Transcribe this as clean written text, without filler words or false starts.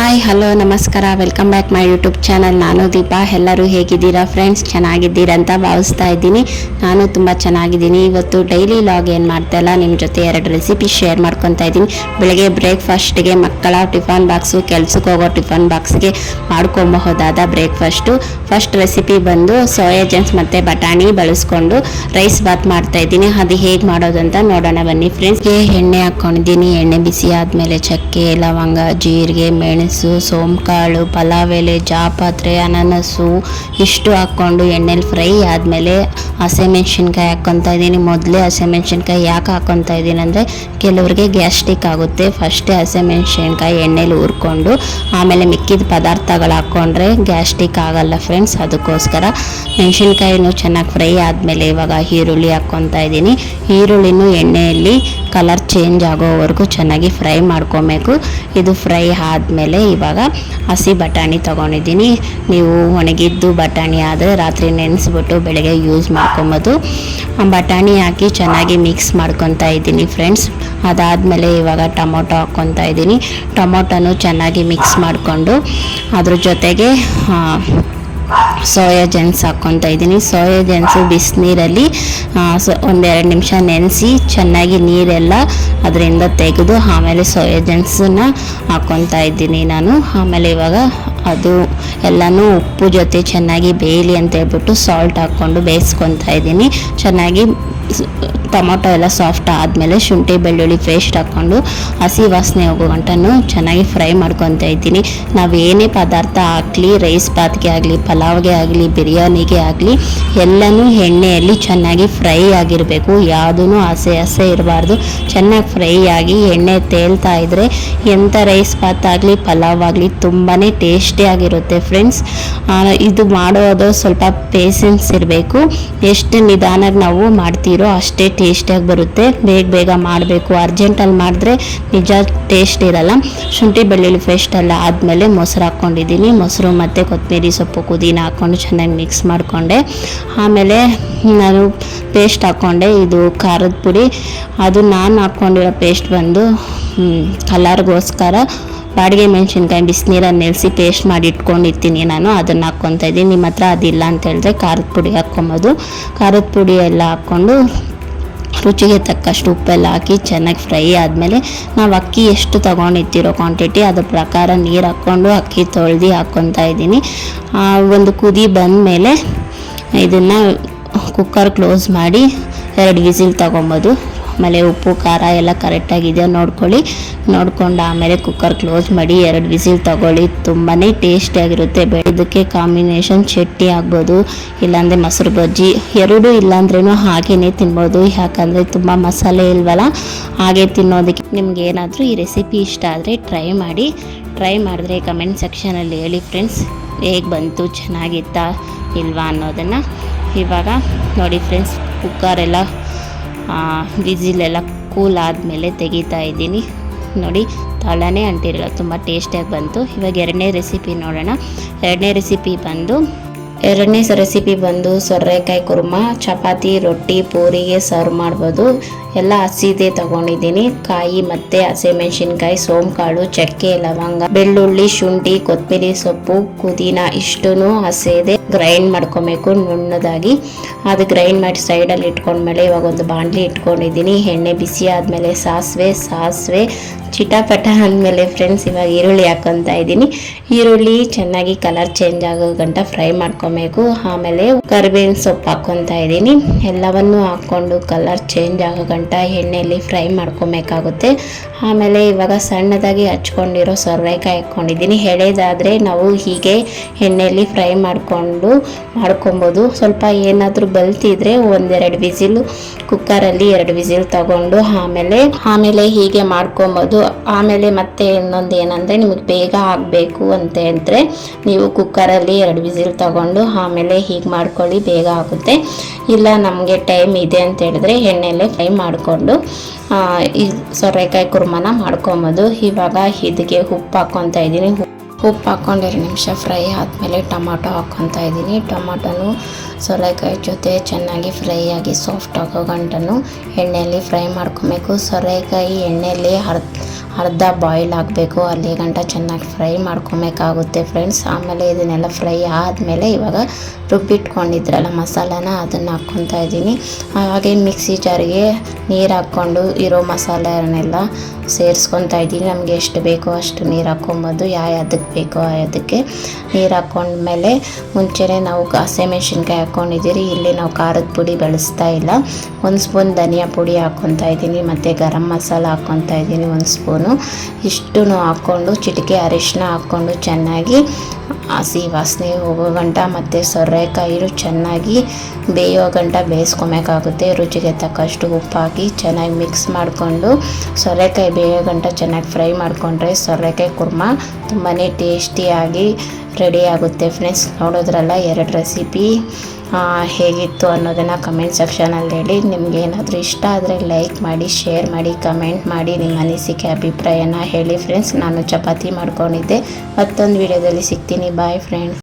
Hi hello ನಮಸ್ಕಾರ, welcome back my YouTube channel. ನಾನು ದೀಪಾ. ಎಲ್ಲರೂ ಹೇಗಿದ್ದೀರಾ ಫ್ರೆಂಡ್ಸ್? ಚೆನ್ನಾಗಿದ್ದೀರಾ ಅಂತ ಭಾವಿಸ್ತಾ ಇದ್ದೀನಿ. ನಾನು ತುಂಬ ಚೆನ್ನಾಗಿದ್ದೀನಿ. ಇವತ್ತು ಡೈಲಿ ಲಾಗ್ ಏನು ಮಾಡ್ತಾಯಿಲ್ಲ, ನಿಮ್ಮ ಜೊತೆ 2 ರೆಸಿಪಿ ಶೇರ್ ಮಾಡ್ಕೊತಾ ಇದ್ದೀನಿ. ಬೆಳಗ್ಗೆ ಬ್ರೇಕ್ಫಾಸ್ಟ್ಗೆ ಮಕ್ಕಳ ಟಿಫನ್ ಬಾಕ್ಸು, ಕೆಲ್ಸಕ್ಕೆ ಹೋಗೋ ಟಿಫನ್ ಬಾಕ್ಸ್ಗೆ ಮಾಡ್ಕೊಬಹುದಾದ ಬ್ರೇಕ್ಫಾಸ್ಟು. ಫಸ್ಟ್ ರೆಸಿಪಿ ಬಂದು ಸೋಯಾ ಜಂಕ್ಸ್ ಮತ್ತು ಬಟಾಣಿ ಬಳಸ್ಕೊಂಡು ರೈಸ್ ಬಾತ್ ಮಾಡ್ತಾ ಇದ್ದೀನಿ. ಅದು ಹೇಗೆ ಮಾಡೋದು ಅಂತ ನೋಡೋಣ ಬನ್ನಿ ಫ್ರೆಂಡ್ಸ್ಗೆ. ಎಣ್ಣೆ ಹಾಕ್ಕೊಂಡಿದ್ದೀನಿ. ಎಣ್ಣೆ ಬಿಸಿ ಆದಮೇಲೆ ಚಕ್ಕೆ, ಲವಂಗ, ಜೀರಿಗೆ, ಮೆಣಸು, ಸೋಂಕಾಳು, ಪಲಾವ್ ಎಲೆ, ಜಾಪತ್ರೆ, ಅನಾನಸು ಇಷ್ಟು ಹಾಕ್ಕೊಂಡು ಎಣ್ಣೆಲಿ ಫ್ರೈ ಆದಮೇಲೆ ಹಸಿಮೆಣ್ಸಿನ್ಕಾಯಿ ಹಾಕ್ಕೊತಾ ಇದ್ದೀನಿ. ಮೊದಲೇ ಹಸಿಮೆಣ್ಸಿನ್ಕಾಯಿ ಯಾಕೆ ಹಾಕ್ಕೊತಾ ಇದ್ದೀನಿ ಅಂದರೆ ಕೆಲವರಿಗೆ ಗ್ಯಾಸ್ಟ್ರಿಕ್ ಆಗುತ್ತೆ. ಫಸ್ಟೇ ಹಸಿಮೆಣ್ಸಿನ್ಕಾಯಿ ಎಣ್ಣೆಲಿ ಹುರ್ಕೊಂಡು ಆಮೇಲೆ ಮಿಕ್ಕಿದ ಪದಾರ್ಥಗಳು ಹಾಕ್ಕೊಂಡ್ರೆ ಗ್ಯಾಸ್ಟ್ರಿಕ್ ಆಗಲ್ಲ ಫ್ರೆಂಡ್ಸ್. ಅದಕ್ಕೋಸ್ಕರ ಮೆಣಸಿನ್ಕಾಯಿನೂ ಚೆನ್ನಾಗಿ ಫ್ರೈ ಆದಮೇಲೆ ಇವಾಗ ಈರುಳ್ಳಿ ಹಾಕ್ಕೊತಾ ಇದ್ದೀನಿ. ಈರುಳ್ಳಿನೂ ಎಣ್ಣೆಯಲ್ಲಿ ಕಲರ್ ಚೇಂಜ್ ಆಗೋವರೆಗೂ ಚೆನ್ನಾಗಿ ಫ್ರೈ ಮಾಡ್ಕೊಬೇಕು. ಇದು ಫ್ರೈ ಆದಮೇಲೆ ಇವಾಗ ಹಸಿ ಬಟಾಣಿ ತೊಗೊಂಡಿದ್ದೀನಿ. ನೀವು ಒಣಗಿದ್ದು ಬಟಾಣಿ ಆದರೆ ರಾತ್ರಿ ನೆನೆಸ್ಬಿಟ್ಟು ಬೆಳಗ್ಗೆ ಯೂಸ್ ಮಾಡ್ಕೊಬೋದು. ಬಟಾಣಿ ಹಾಕಿ ಚೆನ್ನಾಗಿ ಮಿಕ್ಸ್ ಮಾಡ್ಕೊತಾ ಇದ್ದೀನಿ ಫ್ರೆಂಡ್ಸ್. ಅದಾದಮೇಲೆ ಇವಾಗ ಟೊಮೊಟೊ ಹಾಕ್ಕೊತಾ ಇದ್ದೀನಿ. ಟೊಮೊಟೊನೂ ಚೆನ್ನಾಗಿ ಮಿಕ್ಸ್ ಮಾಡಿಕೊಂಡು ಅದ್ರ ಜೊತೆಗೆ ಸೋಯಾ ಜಂಕ್ಸ್ ಹಾಕ್ಕೊತಾ ಇದ್ದೀನಿ. ಸೋಯಾ ಜಂಕ್ಸು ಬಿಸಿನೀರಲ್ಲಿ 1-2 ನಿಮಿಷ ನೆನೆಸಿ ಚೆನ್ನಾಗಿ ನೀರೆಲ್ಲ ಅದರಿಂದ ತೆಗೆದು ಆಮೇಲೆ ಸೋಯಾ ಜಂಕ್ಸನ್ನ ಹಾಕ್ಕೊತಾ ಇದ್ದೀನಿ ನಾನು. ಆಮೇಲೆ ಇವಾಗ ಅದು ಎಲ್ಲನೂ ಉಪ್ಪು ಜೊತೆ ಚೆನ್ನಾಗಿ ಬೇಯಲಿ ಅಂತ ಹೇಳ್ಬಿಟ್ಟು ಸಾಲ್ಟ್ ಹಾಕ್ಕೊಂಡು ಬೇಯಿಸ್ಕೊತಾ ಇದ್ದೀನಿ. ಚೆನ್ನಾಗಿ ಟೊಮೊಟೊ ಎಲ್ಲ ಸಾಫ್ಟ್ ಆದಮೇಲೆ ಶುಂಠಿ ಬೆಳ್ಳುಳ್ಳಿ ಪೇಸ್ಟ್ ಹಾಕ್ಕೊಂಡು ಹಸಿ ವಾಸನೆ ಹೋಗೋ ಗಂಟನೂ ಚೆನ್ನಾಗಿ ಫ್ರೈ ಮಾಡ್ಕೊತಾ ಇದ್ದೀನಿ. ನಾವು ಏನೇ ಪದಾರ್ಥ ಹಾಕಲಿ, ರೈಸ್ ಬಾತ್ಗೆ ಆಗಲಿ, ಪಲಾವ್ಗೆ ಆಗಲಿ, ಬಿರಿಯಾನಿಗೆ ಆಗಲಿ ಎಲ್ಲನೂ ಎಣ್ಣೆಯಲ್ಲಿ ಚೆನ್ನಾಗಿ ಫ್ರೈ ಆಗಿರಬೇಕು. ಯಾವುದೂ ಹಸೆ ಇರಬಾರ್ದು. ಚೆನ್ನಾಗಿ ಫ್ರೈ ಆಗಿ ಎಣ್ಣೆ ತೇಲ್ತಾ ಇದ್ದರೆ ಎಂಥ ರೈಸ್ ಬಾತ್ ಆಗಲಿ, ಪಲಾವ್ ಆಗಲಿ ತುಂಬಾ ಟೇಸ್ಟಿಯಾಗಿರುತ್ತೆ ಫ್ರೆಂಡ್ಸ್. ಇದು ಮಾಡೋದು ಸ್ವಲ್ಪ ಪೇಷನ್ಸ್ ಇರಬೇಕು. ಎಷ್ಟು ನಿಧಾನಕ್ಕೆ ನಾವು ಮಾಡ್ತೀರೋ ಅಷ್ಟೇ ಟೇಸ್ಟಿಯಾಗಿ ಬರುತ್ತೆ. ಬೇಗ ಮಾಡಬೇಕು. ಅರ್ಜೆಂಟಲ್ಲಿ ಮಾಡಿದ್ರೆ ನಿಜ ಟೇಸ್ಟ್ ಇರಲ್ಲ. ಶುಂಠಿ ಬೆಳ್ಳುಳ್ಳಿ ಪೇಸ್ಟ್ ಎಲ್ಲ ಆದಮೇಲೆ ಮೊಸರು ಹಾಕ್ಕೊಂಡಿದ್ದೀನಿ. ಮೊಸರು ಮತ್ತು ಕೊತ್ತಂಬರಿ ಸೊಪ್ಪು, ಪುದೀನ ಹಾಕ್ಕೊಂಡು ಚೆನ್ನಾಗಿ ಮಿಕ್ಸ್ ಮಾಡಿಕೊಂಡೆ. ಆಮೇಲೆ ನಾನು ಪೇಸ್ಟ್ ಹಾಕ್ಕೊಂಡೆ. ಇದು ಖಾರದ ಪುಡಿ. ಅದು ನಾನು ಹಾಕ್ಕೊಂಡಿರೋ ಪೇಸ್ಟ್ ಬಂದು ಕಲರ್ಗೋಸ್ಕರ ಬಾಡಿಗೆ ಮೆಣಸಿನ್ಕಾಯಿ ಬಿಸಿನೀರಲ್ಲಿ ನೆನೆಸಿ ಪೇಸ್ಟ್ ಮಾಡಿ ಇಟ್ಕೊಂಡಿರ್ತೀನಿ ನಾನು. ಅದನ್ನು ಹಾಕ್ಕೊತಾ ಇದ್ದೀನಿ. ನಿಮ್ಮ ಹತ್ರ ಅದಿಲ್ಲ ಅಂತ ಹೇಳಿದ್ರೆ ಖಾರದ ಪುಡಿ ಹಾಕ್ಕೊಬೋದು. ಖಾರದ ಪುಡಿ ಎಲ್ಲ ಹಾಕ್ಕೊಂಡು ರುಚಿಗೆ ತಕ್ಕಷ್ಟು ಉಪ್ಪೆಲ್ಲ ಹಾಕಿ ಚೆನ್ನಾಗಿ ಫ್ರೈ ಆದಮೇಲೆ ನಾವು ಅಕ್ಕಿ ಎಷ್ಟು ತೊಗೊಂಡಿರ್ತೀರೋ ಕ್ವಾಂಟಿಟಿ ಅದ್ರ ಪ್ರಕಾರ ನೀರು ಹಾಕ್ಕೊಂಡು ಅಕ್ಕಿ ತೊಳೆದು ಹಾಕ್ಕೊತಾ ಇದ್ದೀನಿ. ಒಂದು ಕುದಿ ಬಂದಮೇಲೆ ಇದನ್ನು ಕುಕ್ಕರ್ ಕ್ಲೋಸ್ ಮಾಡಿ 2 ವಿಸಿಲ್ ತೊಗೊಬೋದು. ಆಮೇಲೆ ಉಪ್ಪು ಖಾರ ಎಲ್ಲ ಕರೆಕ್ಟಾಗಿದೆಯೋ ನೋಡ್ಕೊಂಡು ಆಮೇಲೆ ಕುಕ್ಕರ್ ಕ್ಲೋಸ್ ಮಾಡಿ 2 ವಿಸಿಲ್ ತೊಗೊಳ್ಳಿ. ತುಂಬಾ ಟೇಸ್ಟಿಯಾಗಿರುತ್ತೆ. ಇದಕ್ಕೆ ಕಾಂಬಿನೇಷನ್ ಚಟ್ನಿ ಆಗ್ಬೋದು, ಇಲ್ಲಾಂದರೆ ಮೊಸರು ಬಜ್ಜಿ, ಎರಡೂ ಇಲ್ಲಾಂದ್ರೂ ಹಾಗೇ ತಿನ್ಬೋದು. ಯಾಕಂದರೆ ತುಂಬ ಮಸಾಲೆ ಇಲ್ವಲ್ಲ, ಹಾಗೆ ತಿನ್ನೋದಕ್ಕೆ. ನಿಮ್ಗೆ ಏನಾದರೂ ಈ ರೆಸಿಪಿ ಇಷ್ಟ ಆದರೆ ಟ್ರೈ ಮಾಡಿದ್ರೆ ಕಮೆಂಟ್ ಸೆಕ್ಷನಲ್ಲಿ ಹೇಳಿ ಫ್ರೆಂಡ್ಸ್. ಹೇಗೆ ಬಂತು, ಚೆನ್ನಾಗಿತ್ತಾ ಇಲ್ವಾ ಅನ್ನೋದನ್ನು. ಇವಾಗ ನೋಡಿ ಫ್ರೆಂಡ್ಸ್, ಕುಕ್ಕರೆಲ್ಲ ವಿಸಿಲೆಲ್ಲ ಕೂಲ್ ಆದಮೇಲೆ ತೆಗಿತಾ ಇದ್ದೀನಿ. ನೋಡಿ, ತಳನೇ ಅಂಟಿರಲ್ಲ, ತುಂಬ ಟೇಸ್ಟಿಯಾಗಿ ಬಂತು. ಇವಾಗ 2ನೇ ರೆಸಿಪಿ ನೋಡೋಣ. 2ನೇ ರೆಸಿಪಿ ಬಂದು ಸೊರೆಕಾಯಿ ಕುರ್ಮಾ. ಚಪಾತಿ, ರೊಟ್ಟಿ, ಪೂರಿಗೆ ಸರ್ವ್ ಮಾಡ್ಬೋದು. ಎಲ್ಲ ಹಸಿದೆ ತೊಗೊಂಡಿದ್ದೀನಿ. ಕಾಯಿ ಮತ್ತು ಹಸಿಮೆಣ್ಸಿನ್ಕಾಯಿ, ಸೋಂಕಾಳು, ಚಕ್ಕೆ, ಲವಂಗ, ಬೆಳ್ಳುಳ್ಳಿ, ಶುಂಠಿ, ಕೊತ್ತಂಬರಿ ಸೊಪ್ಪು, ಪುದೀನ ಇಷ್ಟೂ ಹಸಿದೆ ಗ್ರೈಂಡ್ ಮಾಡ್ಕೊಬೇಕು ನುಣ್ಣದಾಗಿ. ಅದು ಗ್ರೈಂಡ್ ಮಾಡಿ ಸೈಡಲ್ಲಿ ಇಟ್ಕೊಂಡ್ಮೇಲೆ ಇವಾಗ ಒಂದು ಬಾಣಲಿ ಇಟ್ಕೊಂಡಿದ್ದೀನಿ. ಎಣ್ಣೆ ಬಿಸಿ ಆದಮೇಲೆ ಸಾಸಿವೆ ಚಿಟಾಪಟ ಅಂದಮೇಲೆ ಫ್ರೆಂಡ್ಸ್ ಇವಾಗ ಈರುಳ್ಳಿ ಹಾಕ್ಕೊತಾ ಇದ್ದೀನಿ. ಈರುಳ್ಳಿ ಚೆನ್ನಾಗಿ ಕಲರ್ ಚೇಂಜ್ ಆಗೋ ಗಂಟ ಫ್ರೈ ಮಾಡ್ಕೊಬೇಕು. ಆಮೇಲೆ ಕರಿಬೇವಿನ ಸೊಪ್ಪು ಹಾಕ್ಕೊತಾ ಇದ್ದೀನಿ. ಎಲ್ಲವನ್ನೂ ಹಾಕ್ಕೊಂಡು ಕಲರ್ ಚೇಂಜ್ ಆಗೋ ಗಂಟ ಎಣ್ಣೆಯಲ್ಲಿ ಫ್ರೈ ಮಾಡ್ಕೊಬೇಕಾಗುತ್ತೆ. ಆಮೇಲೆ ಇವಾಗ ಸಣ್ಣದಾಗಿ ಹಚ್ಕೊಂಡಿರೋ ಸೊರೆಕಾಯಿ ಹಾಕ್ಕೊಂಡಿದ್ದೀನಿ. ಎಳೆದಾದರೆ ನಾವು ಹೀಗೆ ಎಣ್ಣೆಯಲ್ಲಿ ಫ್ರೈ ಮಾಡ್ಕೊಬೋದು. ಸ್ವಲ್ಪ ಏನಾದರೂ ಬಲ್ತಿದ್ರೆ 1-2 ವಿಸಿಲು ಕುಕ್ಕರಲ್ಲಿ 2 ವಿಸಿಲ್ ತಗೊಂಡು ಆಮೇಲೆ ಹೀಗೆ ಮಾಡ್ಕೊಬೋದು. ಆಮೇಲೆ ಮತ್ತೆ ಇನ್ನೊಂದು ಏನಂದರೆ, ನಿಮಗೆ ಬೇಗ ಆಗಬೇಕು ಅಂತ ಹೇಳಿದ್ರೆ ನೀವು ಕುಕ್ಕರಲ್ಲಿ 2 ವಿಸಿಲ್ ತಗೊಂಡು ಆಮೇಲೆ ಹೀಗೆ ಮಾಡ್ಕೊಳ್ಳಿ, ಬೇಗ ಆಗುತ್ತೆ. ಇಲ್ಲ ನಮಗೆ ಟೈಮ್ ಇದೆ ಅಂತ ಹೇಳಿದ್ರೆ ಎಣ್ಣೆಯಲ್ಲೇ ಫ್ರೈ ಮಾಡಿಕೊಂಡು ಈ ಸೊರೆಕಾಯಿ ಕುರ್ಮನ ಮಾಡ್ಕೊಬೋದು. ಇವಾಗ ಇದಕ್ಕೆ ಉಪ್ಪು ಹಾಕ್ಕೊತಾ ಇದ್ದೀನಿ. ಉಪ್ಪು ಹಾಕ್ಕೊಂಡು 2 ನಿಮಿಷ ಫ್ರೈ ಆದಮೇಲೆ ಟೊಮಾಟೊ ಹಾಕ್ಕೊತಾ ಇದ್ದೀನಿ. ಟೊಮಾಟೊನು ಸೋರೆಕಾಯಿ ಜೊತೆ ಚೆನ್ನಾಗಿ ಫ್ರೈ ಆಗಿ ಸಾಫ್ಟ್ ಆಗೋ ಗಂಟನು ಎಣ್ಣೆಯಲ್ಲಿ ಫ್ರೈ ಮಾಡ್ಕೊಬೇಕು. ಸೋರೆಕಾಯಿ ಎಣ್ಣೆಯಲ್ಲಿ ಅರ್ಧ ಬಾಯ್ಲ್ ಆಗಬೇಕು, ಅಲ್ಲಿ ಗಂಟ ಚೆನ್ನಾಗಿ ಫ್ರೈ ಮಾಡ್ಕೊಬೇಕಾಗುತ್ತೆ ಫ್ರೆಂಡ್ಸ್. ಆಮೇಲೆ ಇದನ್ನೆಲ್ಲ ಫ್ರೈ ಆದಮೇಲೆ ಇವಾಗ ರುಬ್ಬಿಟ್ಕೊಂಡಿದ್ರಲ್ಲ ಮಸಾಲಾನ ಅದನ್ನು ಹಾಕ್ಕೊತಾ ಇದ್ದೀನಿ. ಹಾಗೆ ಮಿಕ್ಸಿ ಜಾರಿಗೆ ನೀರು ಹಾಕ್ಕೊಂಡು ಇರೋ ಮಸಾಲೆನೆಲ್ಲ ಸೇರಿಸ್ಕೊತಾ ಇದ್ದೀನಿ. ನಮಗೆ ಎಷ್ಟು ಬೇಕೋ ಅಷ್ಟು ನೀರು ಹಾಕ್ಕೊಬೋದು, ಅದಕ್ಕೆ ಬೇಕೋ ಅದಕ್ಕೆ ನೀರು ಹಾಕ್ಕೊಂಡ್ಮೇಲೆ ಮುಂಚೆನೇ ನಾವು ಹಸಿಮೆಣ್ಸಿನ್ಕಾಯಿ ಹಾಕ್ಕೊಂಡಿದ್ದೀರಿ. ಇಲ್ಲಿ ನಾವು ಖಾರದ ಪುಡಿ ಬಳಸ್ತಾ ಇಲ್ಲ. 1 ಸ್ಪೂನ್ ಧನಿಯಾ ಪುಡಿ ಹಾಕ್ಕೊತಾ ಇದ್ದೀನಿ ಮತ್ತು ಗರಂ ಮಸಾಲ ಹಾಕ್ಕೊತಾ ಇದ್ದೀನಿ 1 ಸ್ಪೂನು. ಇಷ್ಟು ಹಾಕ್ಕೊಂಡು ಚಿಟಿಕೆ ಅರಿಶಿನ ಹಾಕ್ಕೊಂಡು ಚೆನ್ನಾಗಿ ಹಸಿ ವಾಸನೆ ಹೋಗೋ ಗಂಟ ಮತ್ತು ಸೋರೆಕಾಯಿನೂ ಚೆನ್ನಾಗಿ ಬೇಯೋ ಗಂಟ ಬೇಯಿಸ್ಕೊಬೇಕಾಗುತ್ತೆ. ರುಚಿಗೆ ತಕ್ಕಷ್ಟು ಉಪ್ಪು ಹಾಕಿ ಚೆನ್ನಾಗಿ ಮಿಕ್ಸ್ ಮಾಡಿಕೊಂಡು ಸೋರೆಕಾಯಿ ಬೇಯೋ ಗಂಟ ಚೆನ್ನಾಗಿ ಫ್ರೈ ಮಾಡಿಕೊಂಡ್ರೆ ಸೋರೆಕಾಯಿ ಕುರ್ಮಾ ತುಂಬಾ ಟೇಸ್ಟಿಯಾಗಿ ರೆಡಿ ಆಗುತ್ತೆ ಫ್ರೆಂಡ್ಸ್. ನೋಡೋದ್ರಲ್ಲ 2 ರೆಸಿಪಿ ಹೇಗಿತ್ತು ಅನ್ನೋದನ್ನು ಕಮೆಂಟ್ ಸೆಕ್ಷನಲ್ಲಿ ಹೇಳಿ. ನಿಮ್ಗೆ ಏನಾದರೂ ಇಷ್ಟ ಆದರೆ ಲೈಕ್ ಮಾಡಿ, ಶೇರ್ ಮಾಡಿ, ಕಮೆಂಟ್ ಮಾಡಿ, ನಿಮ್ಮ ಅನಿಸಿಕೆ ಅಭಿಪ್ರಾಯನ ಹೇಳಿ ಫ್ರೆಂಡ್ಸ್. ನಾನು ಚಪಾತಿ ಮಾಡ್ಕೊಂಡಿದ್ದೆ. ಮತ್ತೊಂದು ವಿಡಿಯೋದಲ್ಲಿ ಸಿಗ್ತೀನಿ. Bye friends.